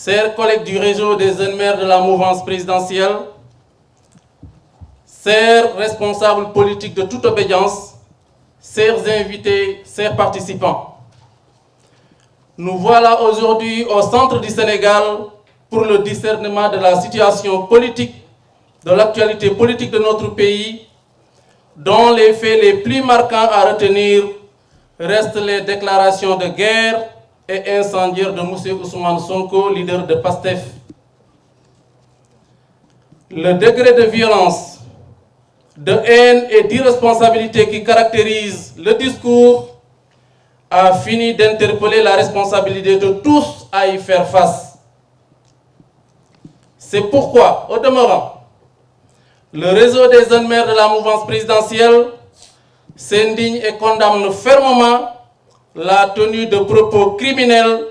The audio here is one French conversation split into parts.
chers collègues du réseau des jeunes maires de la mouvance présidentielle, chers responsables politiques de toute obédience, chers invités, chers participants. Nous voilà aujourd'hui au centre du Sénégal pour le discernement de la situation politique, de l'actualité politique de notre pays, dont les faits les plus marquants à retenir restent les déclarations de guerre et incendiaires de M. Ousmane Sonko, leader de PASTEF. Le degré de violence, de haine et d'irresponsabilité qui caractérise le discours a fini d'interpeller la responsabilité de tous à y faire face. C'est pourquoi, au demeurant, le réseau des jeunes maires de la mouvance présidentielle s'indigne et condamne fermement la tenue de propos criminels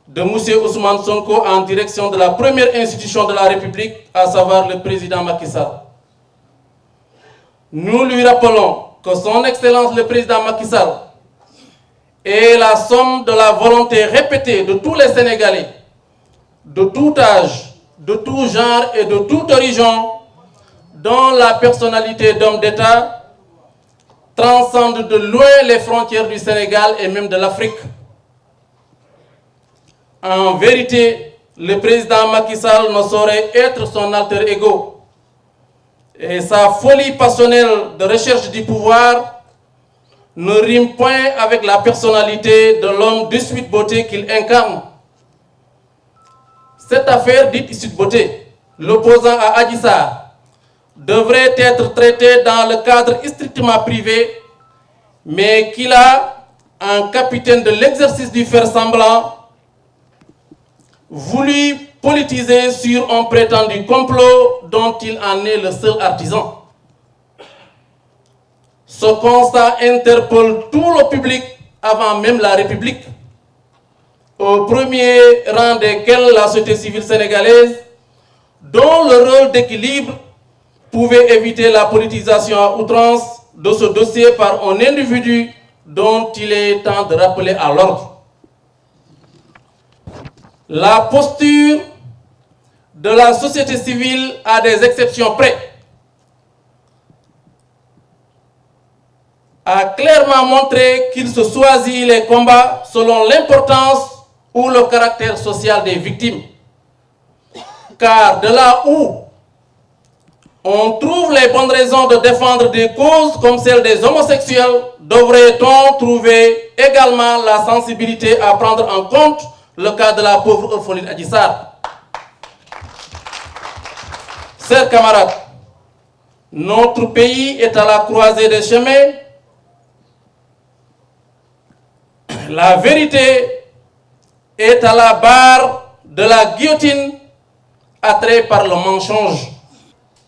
de M. Ousmane Sonko en direction de la première institution de la République, à savoir le président Macky Sall. Nous lui rappelons que son Excellence le président Macky Sall est la somme de la volonté répétée de tous les Sénégalais, de tout âge, de tout genre et de toute origine, dont la personnalité d'homme d'État transcende de loin les frontières du Sénégal et même de l'Afrique. En vérité, le président Macky Sall ne saurait être son alter ego. Et sa folie passionnelle de recherche du pouvoir ne rime point avec la personnalité de l'homme de Sweet Beauté qu'il incarne. Cette affaire dite Sweet Beauté, l'opposant à Adji Sarr, devrait être traitée dans le cadre strictement privé, mais qu'il a, en capitaine de l'exercice du faire-semblant, voulu politiser sur un prétendu complot dont il en est le seul artisan. Ce constat interpelle tout le public avant même la République, au premier rang desquels la société civile sénégalaise, dont le rôle d'équilibre pouvait éviter la politisation à outrance de ce dossier par un individu dont il est temps de rappeler à l'ordre. La posture de la société civile a des exceptions près, a clairement montré qu'il se choisit les combats selon l'importance ou le caractère social des victimes. Car de là où on trouve les bonnes raisons de défendre des causes comme celle des homosexuels, devrait-on trouver également la sensibilité à prendre en compte le cas de la pauvre orpheline Adji Sarr. Chers camarades, notre pays est à la croisée des chemins. La vérité est à la barre de la guillotine, attirée par le mensonge.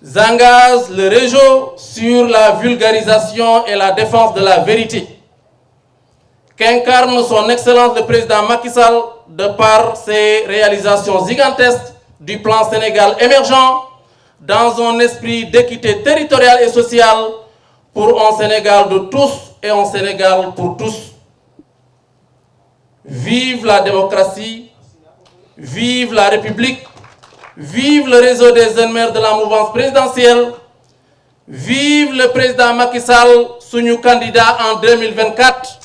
J'engage le réseau sur la vulgarisation et la défense de la vérité qu'incarne son Excellence le président Macky Sall de par ses réalisations gigantesques du plan Sénégal émergent dans un esprit d'équité territoriale et sociale pour un Sénégal de tous et un Sénégal pour tous. Vive la démocratie, vive la République, vive le réseau des jeunes maires de la mouvance présidentielle, vive le président Macky Sall, suñu candidat en 2024.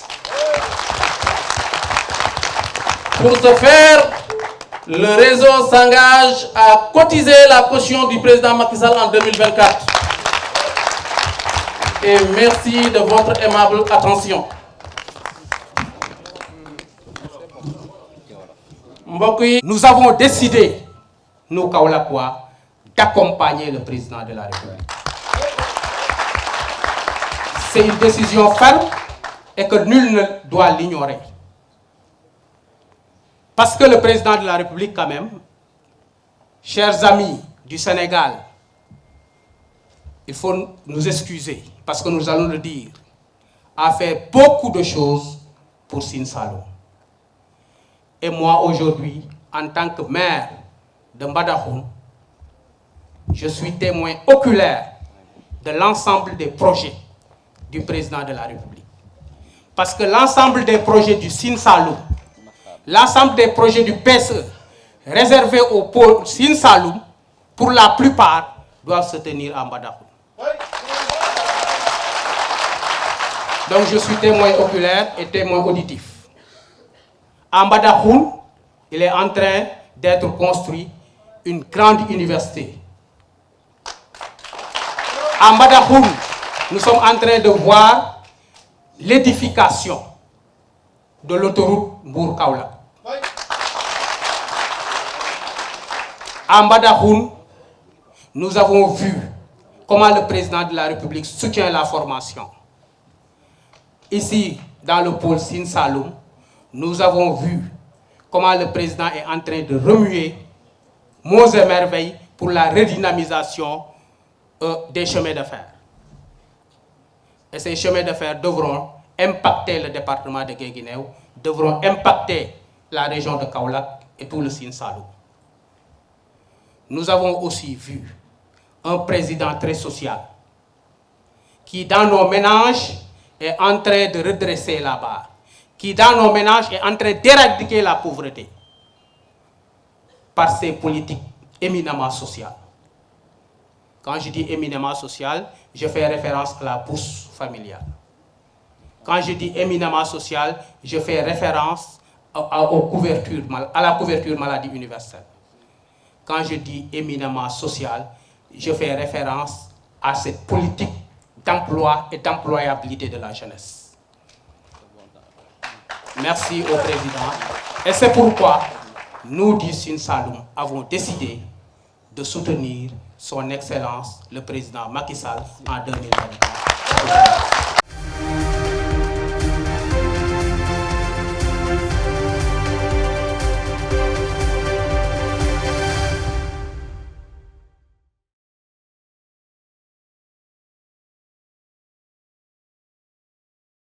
Pour ce faire, le réseau s'engage à cotiser la caution du président Macky Sall en 2024. Et merci de votre aimable attention. Nous avons décidé, nous Kaolakois, d'accompagner le président de la République. C'est une décision ferme et que nul ne doit l'ignorer. Parce que le président de la République, quand même, chers amis du Sénégal, il faut nous excuser, parce que nous allons le dire, a fait beaucoup de choses pour Sine Saloum. Et moi, aujourd'hui, en tant que maire de Mbadakhoune, je suis témoin oculaire de l'ensemble des projets du président de la République. Parce que l'ensemble des projets du Sine Saloum, l'ensemble des projets du PSE réservés au pôle Sine Saloum, pour la plupart, doivent se tenir à Mbadakhoune. Donc je suis témoin oculaire et témoin auditif. À Mbadakhoune, il est en train d'être construit une grande université. À Mbadakhoune, nous sommes en train de voir l'édification de l'autoroute Mbour-Kaolack. À Mbadakhoune, nous avons vu comment le président de la République soutient la formation. Ici, dans le pôle Sine Saloum, nous avons vu comment le président est en train de remuer monts et merveilles pour la redynamisation des chemins de fer. Et ces chemins de fer devront impacter le département de Guinguinéo, devront impacter la région de Kaolack et tout le Sine Saloum. Nous avons aussi vu un président très social qui, dans nos ménages, est en train de redresser la barre, qui, dans nos ménages, est en train d'éradiquer la pauvreté par ses politiques éminemment sociales. Quand je dis éminemment social, je fais référence à la bourse familiale. Quand je dis éminemment social, je fais référence à la couverture maladie universelle. Quand je dis éminemment social, je fais référence à cette politique d'emploi et d'employabilité de la jeunesse. Merci au président. Et c'est pourquoi nous, du Sine Saloum, avons décidé de soutenir son Excellence, le président Macky Sall, en 2024.